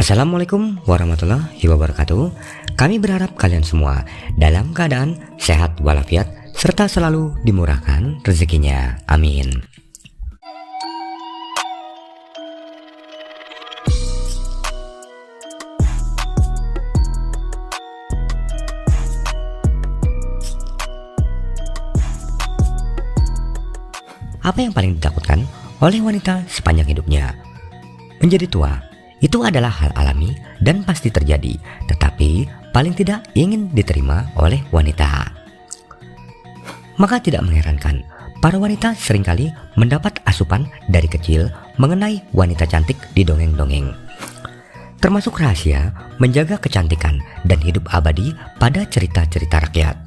Assalamualaikum warahmatullahi wabarakatuh. Kami berharap kalian semua dalam keadaan sehat walafiat serta selalu dimurahkan rezekinya. Amin. Apa yang paling ditakutkan oleh wanita sepanjang hidupnya? Menjadi tua. Itu adalah hal alami dan pasti terjadi, tetapi paling tidak ingin diterima oleh wanita. Maka tidak mengherankan, para wanita seringkali mendapat asupan dari kecil mengenai wanita cantik di dongeng-dongeng. Termasuk rahasia menjaga kecantikan dan hidup abadi pada cerita-cerita rakyat.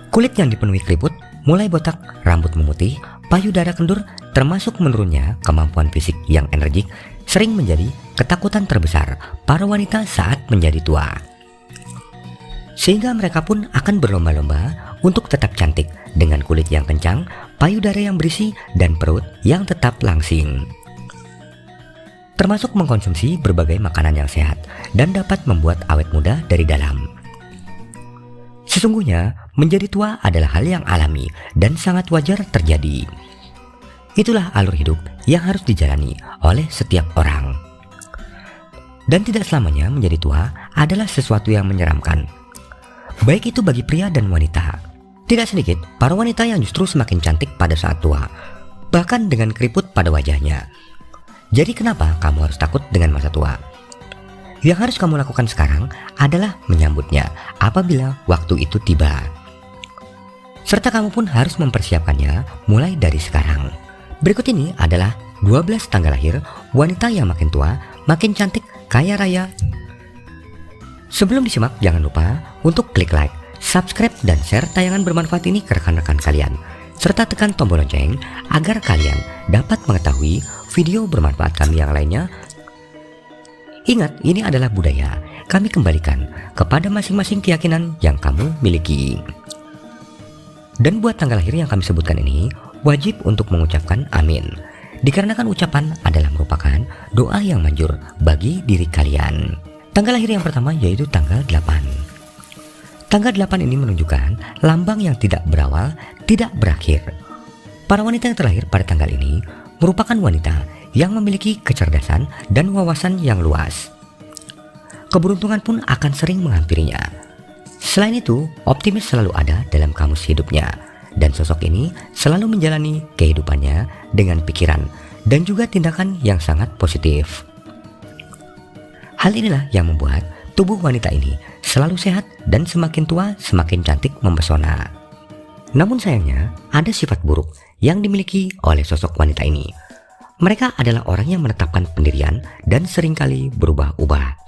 Kulit yang dipenuhi keriput, mulai botak, rambut memutih, payudara kendur, termasuk menurunnya kemampuan fisik yang energik, sering menjadi ketakutan terbesar para wanita saat menjadi tua. Sehingga mereka pun akan berlomba-lomba untuk tetap cantik dengan kulit yang kencang, payudara yang berisi, dan perut yang tetap langsing. Termasuk mengkonsumsi berbagai makanan yang sehat dan dapat membuat awet muda dari dalam. Sesungguhnya, menjadi tua adalah hal yang alami dan sangat wajar terjadi. Itulah alur hidup yang harus dijalani oleh setiap orang. Dan tidak selamanya menjadi tua adalah sesuatu yang menyeramkan. Baik itu bagi pria dan wanita. Tidak sedikit para wanita yang justru semakin cantik pada saat tua, bahkan dengan keriput pada wajahnya. Jadi kenapa kamu harus takut dengan masa tua? Yang harus kamu lakukan sekarang adalah menyambutnya apabila waktu itu tiba. Serta kamu pun harus mempersiapkannya mulai dari sekarang. Berikut ini adalah 12 tanggal lahir wanita yang makin tua, makin cantik, kaya raya. Sebelum disimak, jangan lupa untuk klik like, subscribe, dan share tayangan bermanfaat ini ke rekan-rekan kalian. Serta tekan tombol lonceng agar kalian dapat mengetahui video bermanfaat kami yang lainnya. Ingat, ini adalah budaya. Kami kembalikan kepada masing-masing keyakinan yang kamu miliki. Dan buat tanggal lahir yang kami sebutkan ini, wajib untuk mengucapkan amin. Dikarenakan ucapan adalah merupakan doa yang manjur bagi diri kalian. Tanggal lahir yang pertama yaitu tanggal 8. Tanggal 8 ini menunjukkan lambang yang tidak berawal, tidak berakhir. Para wanita yang terlahir pada tanggal ini merupakan wanita yang memiliki kecerdasan dan wawasan yang luas. Keberuntungan pun akan sering menghampirinya. Selain itu, optimis selalu ada dalam kamus hidupnya, dan sosok ini selalu menjalani kehidupannya dengan pikiran dan juga tindakan yang sangat positif. Hal inilah yang membuat tubuh wanita ini selalu sehat dan semakin tua semakin cantik mempesona. Namun sayangnya, ada sifat buruk yang dimiliki oleh sosok wanita ini. Mereka adalah orang yang menetapkan pendirian dan seringkali berubah-ubah.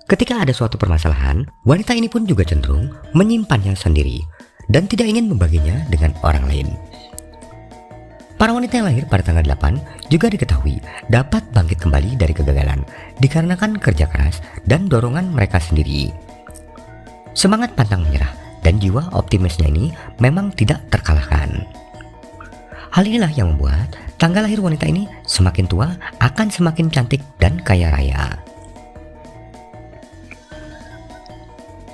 Ketika ada suatu permasalahan, wanita ini pun juga cenderung menyimpannya sendiri dan tidak ingin membaginya dengan orang lain. Para wanita yang lahir pada tanggal 8 juga diketahui dapat bangkit kembali dari kegagalan dikarenakan kerja keras dan dorongan mereka sendiri. Semangat pantang menyerah dan jiwa optimisnya ini memang tidak terkalahkan. Hal inilah yang membuat tanggal lahir wanita ini semakin tua akan semakin cantik dan kaya raya.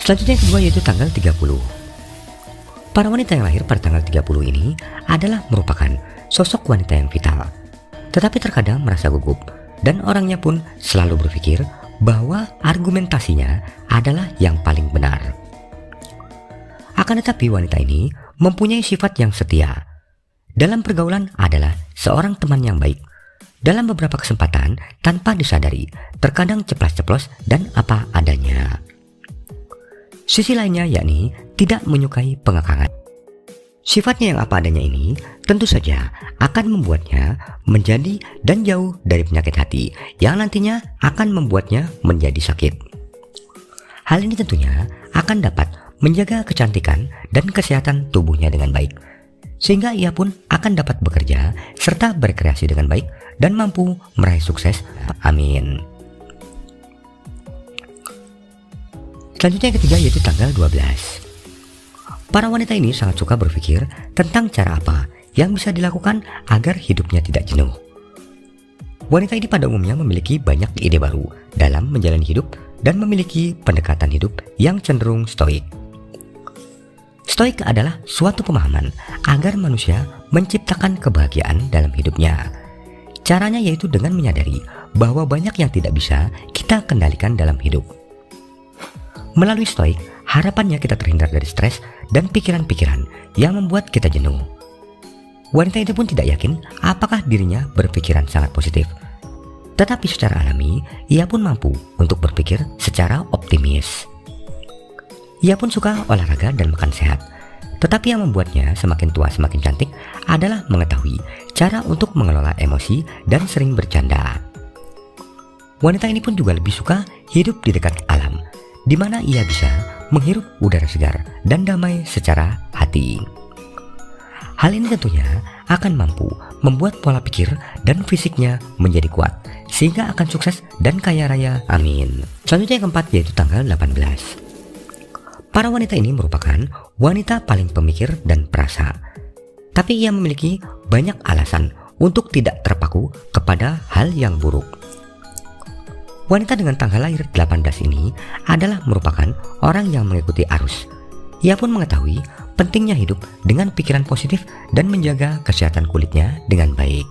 Selanjutnya yang kedua yaitu tanggal 30. Para wanita yang lahir pada tanggal 30 ini adalah merupakan sosok wanita yang vital, tetapi terkadang merasa gugup dan orangnya pun selalu berpikir bahwa argumentasinya adalah yang paling benar. Akan tetapi wanita ini mempunyai sifat yang setia. Dalam pergaulan adalah seorang teman yang baik. Dalam beberapa kesempatan tanpa disadari, terkadang ceplas-ceplos dan apa adanya. Sisi lainnya yakni tidak menyukai pengekangan. Sifatnya yang apa adanya ini tentu saja akan membuatnya menjadi dan jauh dari penyakit hati yang nantinya akan membuatnya menjadi sakit. Hal ini tentunya akan dapat menjaga kecantikan dan kesehatan tubuhnya dengan baik, sehingga ia pun akan dapat bekerja serta berkreasi dengan baik dan mampu meraih sukses. Amin. Selanjutnya yang ketiga yaitu tanggal 12. Para wanita ini sangat suka berpikir tentang cara apa yang bisa dilakukan agar hidupnya tidak jenuh. Wanita ini pada umumnya memiliki banyak ide baru dalam menjalani hidup dan memiliki pendekatan hidup yang cenderung stoik. Stoik adalah suatu pemahaman agar manusia menciptakan kebahagiaan dalam hidupnya. Caranya yaitu dengan menyadari bahwa banyak yang tidak bisa kita kendalikan dalam hidup. Melalui stoik, harapannya kita terhindar dari stres dan pikiran-pikiran yang membuat kita jenuh. Wanita itu pun tidak yakin apakah dirinya berpikiran sangat positif. Tetapi secara alami, ia pun mampu untuk berpikir secara optimis. Ia pun suka olahraga dan makan sehat. Tetapi yang membuatnya semakin tua semakin cantik adalah mengetahui cara untuk mengelola emosi dan sering bercanda. Wanita ini pun juga lebih suka hidup di dekat alam, di mana ia bisa menghirup udara segar dan damai secara hati. Hal ini tentunya akan mampu membuat pola pikir dan fisiknya menjadi kuat, sehingga akan sukses dan kaya raya, amin. Selanjutnya yang keempat yaitu tanggal 18. Para wanita ini merupakan wanita paling pemikir dan perasa, tapi ia memiliki banyak alasan untuk tidak terpaku kepada hal yang buruk. Wanita dengan tanggal lahir 18 ini adalah merupakan orang yang mengikuti arus. Ia pun mengetahui pentingnya hidup dengan pikiran positif dan menjaga kesehatan kulitnya dengan baik.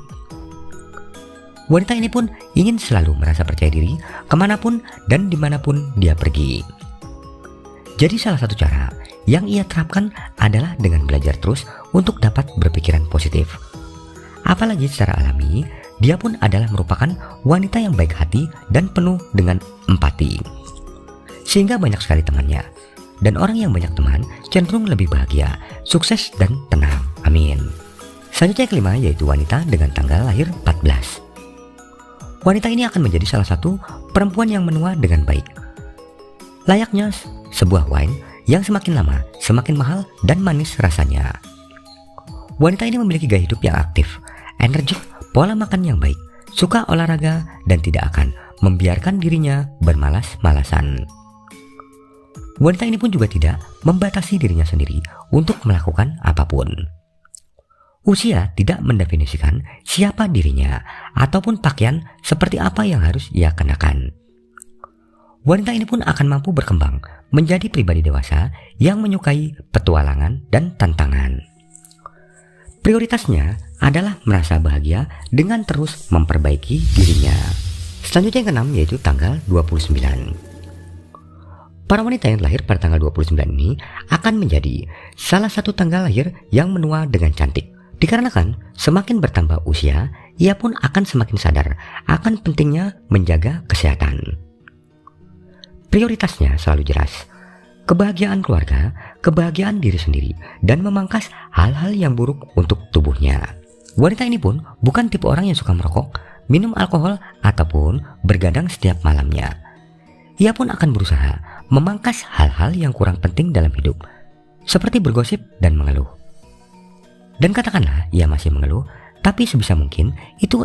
Wanita ini pun ingin selalu merasa percaya diri kemanapun dan dimanapun dia pergi. Jadi salah satu cara yang ia terapkan adalah dengan belajar terus untuk dapat berpikiran positif. Apalagi secara alami, dia pun adalah merupakan wanita yang baik hati dan penuh dengan empati. Sehingga banyak sekali temannya. Dan orang yang banyak teman cenderung lebih bahagia, sukses dan tenang, amin. Selanjutnya yang kelima yaitu wanita dengan tanggal lahir 14. Wanita ini akan menjadi salah satu perempuan yang menua dengan baik. Layaknya sebuah wine yang semakin lama semakin mahal dan manis rasanya. Wanita ini memiliki gaya hidup yang aktif, energik, pola makan yang baik, suka olahraga dan tidak akan membiarkan dirinya bermalas-malasan. Wanita ini pun juga tidak membatasi dirinya sendiri untuk melakukan apapun. Usia tidak mendefinisikan siapa dirinya ataupun pakaian seperti apa yang harus ia kenakan. Wanita ini pun akan mampu berkembang menjadi pribadi dewasa yang menyukai petualangan dan tantangan. Prioritasnya adalah merasa bahagia dengan terus memperbaiki dirinya. Selanjutnya yang keenam yaitu tanggal 29. Para wanita yang lahir pada tanggal 29 ini akan menjadi salah satu tanggal lahir yang menua dengan cantik. Dikarenakan semakin bertambah usia, ia pun akan semakin sadar akan pentingnya menjaga kesehatan. Prioritasnya selalu jelas. Kebahagiaan keluarga, kebahagiaan diri sendiri, dan memangkas hal-hal yang buruk untuk tubuhnya. Wanita ini pun bukan tipe orang yang suka merokok, minum alkohol, ataupun bergadang setiap malamnya. Ia pun akan berusaha memangkas hal-hal yang kurang penting dalam hidup, seperti bergosip dan mengeluh. Dan katakanlah ia masih mengeluh, tapi sebisa mungkin itu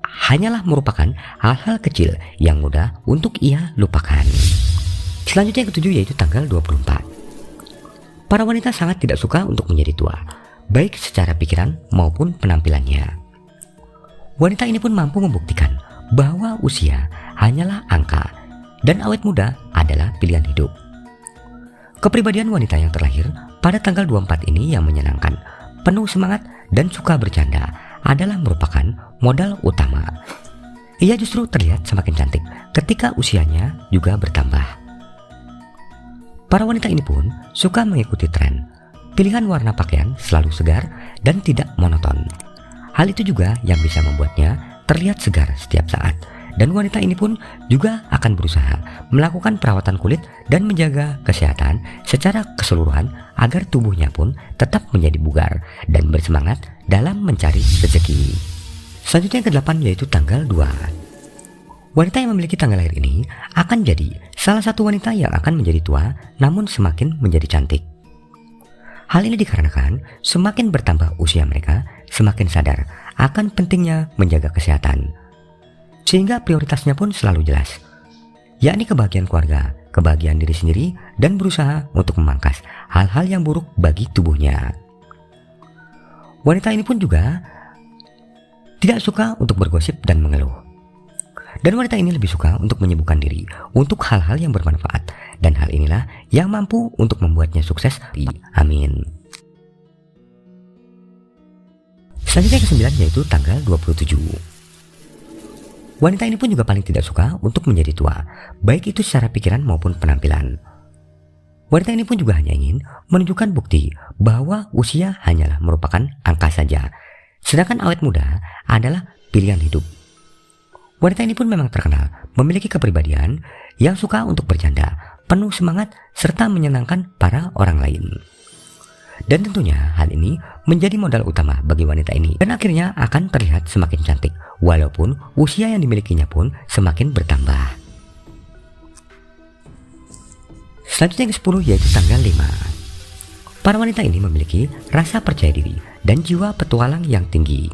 hanyalah merupakan hal-hal kecil yang mudah untuk ia lupakan. Selanjutnya yang ketujuh yaitu tanggal 24. Para wanita sangat tidak suka untuk menjadi tua, baik secara pikiran maupun penampilannya. Wanita ini pun mampu membuktikan bahwa usia hanyalah angka dan awet muda adalah pilihan hidup. Kepribadian wanita yang terlahir pada tanggal 24 ini yang menyenangkan, penuh semangat dan suka bercanda adalah merupakan modal utama. Ia justru terlihat semakin cantik ketika usianya juga bertambah. Para wanita ini pun suka mengikuti tren. Pilihan warna pakaian selalu segar dan tidak monoton. Hal itu juga yang bisa membuatnya terlihat segar setiap saat. Dan wanita ini pun juga akan berusaha melakukan perawatan kulit dan menjaga kesehatan secara keseluruhan agar tubuhnya pun tetap menjadi bugar dan bersemangat dalam mencari rezeki. Selanjutnya yang ke-8 yaitu tanggal 2. Wanita yang memiliki tanggal lahir ini akan jadi salah satu wanita yang akan menjadi tua namun semakin menjadi cantik. Hal ini dikarenakan semakin bertambah usia mereka, semakin sadar akan pentingnya menjaga kesehatan. Sehingga prioritasnya pun selalu jelas, yakni kebahagiaan keluarga, kebahagiaan diri sendiri, dan berusaha untuk memangkas hal-hal yang buruk bagi tubuhnya. Wanita ini pun juga tidak suka untuk bergosip dan mengeluh. Dan wanita ini lebih suka untuk menyibukkan diri untuk hal-hal yang bermanfaat. Dan hal inilah yang mampu untuk membuatnya sukses. Amin. Selanjutnya ke-9 yaitu tanggal 27. Wanita ini pun juga paling tidak suka untuk menjadi tua, baik itu secara pikiran maupun penampilan. Wanita ini pun juga hanya ingin menunjukkan bukti bahwa usia hanyalah merupakan angka saja, sedangkan awet muda adalah pilihan hidup. Wanita ini pun memang terkenal memiliki kepribadian yang suka untuk bercanda, penuh semangat, serta menyenangkan para orang lain. Dan tentunya hal ini menjadi modal utama bagi wanita ini, dan akhirnya akan terlihat semakin cantik walaupun usia yang dimilikinya pun semakin bertambah. Selanjutnya ke-10 yaitu tanggal 5. Para wanita ini memiliki rasa percaya diri dan jiwa petualang yang tinggi.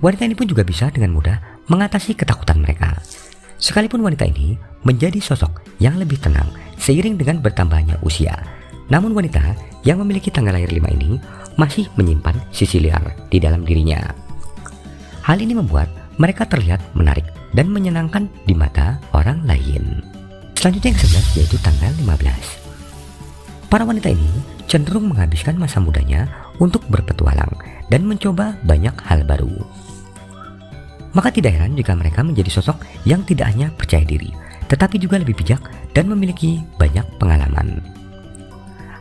Wanita ini pun juga bisa dengan mudah mengatasi ketakutan mereka. Sekalipun wanita ini menjadi sosok yang lebih tenang seiring dengan bertambahnya usia, namun wanita yang memiliki tanggal lahir 5 ini masih menyimpan sisi liar di dalam dirinya. Hal ini membuat mereka terlihat menarik dan menyenangkan di mata orang lain. Selanjutnya yang ke-11 yaitu tanggal 15. Para wanita ini cenderung menghabiskan masa mudanya untuk berpetualang dan mencoba banyak hal baru. Maka tidak heran jika mereka menjadi sosok yang tidak hanya percaya diri, tetapi juga lebih bijak dan memiliki banyak pengalaman.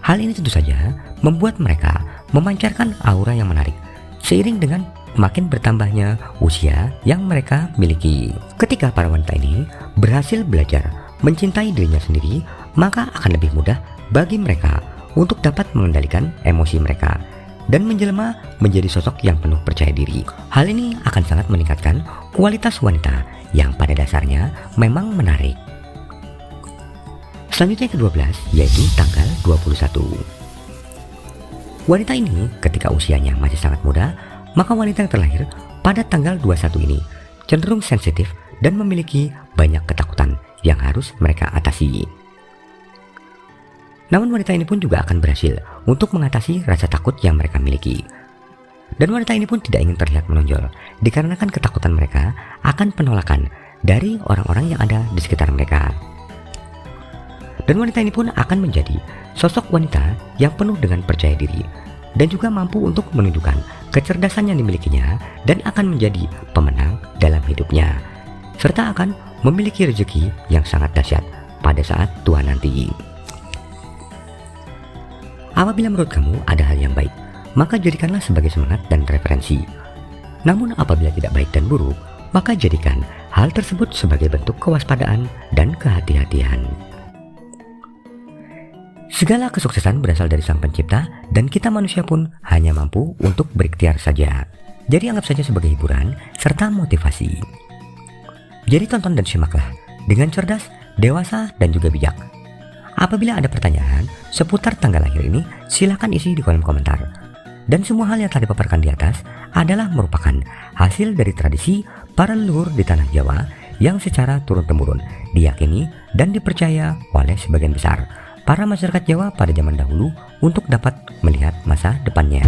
Hal ini tentu saja membuat mereka memancarkan aura yang menarik seiring dengan makin bertambahnya usia yang mereka miliki. Ketika para wanita ini berhasil belajar mencintai dirinya sendiri, maka akan lebih mudah bagi mereka untuk dapat mengendalikan emosi mereka dan menjelma menjadi sosok yang penuh percaya diri. Hal ini akan sangat meningkatkan kualitas wanita yang pada dasarnya memang menarik. Selanjutnya ke-12 yaitu tanggal 21. Wanita ini ketika usianya masih sangat muda, maka wanita yang terlahir pada tanggal 21 ini cenderung sensitif dan memiliki banyak ketakutan yang harus mereka atasi. Namun wanita ini pun juga akan berhasil untuk mengatasi rasa takut yang mereka miliki. Dan wanita ini pun tidak ingin terlihat menonjol dikarenakan ketakutan mereka akan penolakan dari orang-orang yang ada di sekitar mereka. Dan wanita ini pun akan menjadi sosok wanita yang penuh dengan percaya diri dan juga mampu untuk menunjukkan kecerdasan yang dimilikinya dan akan menjadi pemenang dalam hidupnya, serta akan memiliki rezeki yang sangat dahsyat pada saat tua nanti. Apabila menurut kamu ada hal yang baik, maka jadikanlah sebagai semangat dan referensi. Namun apabila tidak baik dan buruk, maka jadikan hal tersebut sebagai bentuk kewaspadaan dan kehati-hatian. Segala kesuksesan berasal dari Sang Pencipta dan kita manusia pun hanya mampu untuk berikhtiar saja. Jadi anggap saja sebagai hiburan serta motivasi. Jadi tonton dan simaklah dengan cerdas, dewasa dan juga bijak. Apabila ada pertanyaan seputar tanggal lahir ini, silakan isi di kolom komentar. Dan semua hal yang telah dipaparkan di atas adalah merupakan hasil dari tradisi para leluhur di tanah Jawa yang secara turun-temurun diyakini dan dipercaya oleh sebagian besar para masyarakat Jawa pada zaman dahulu untuk dapat melihat masa depannya.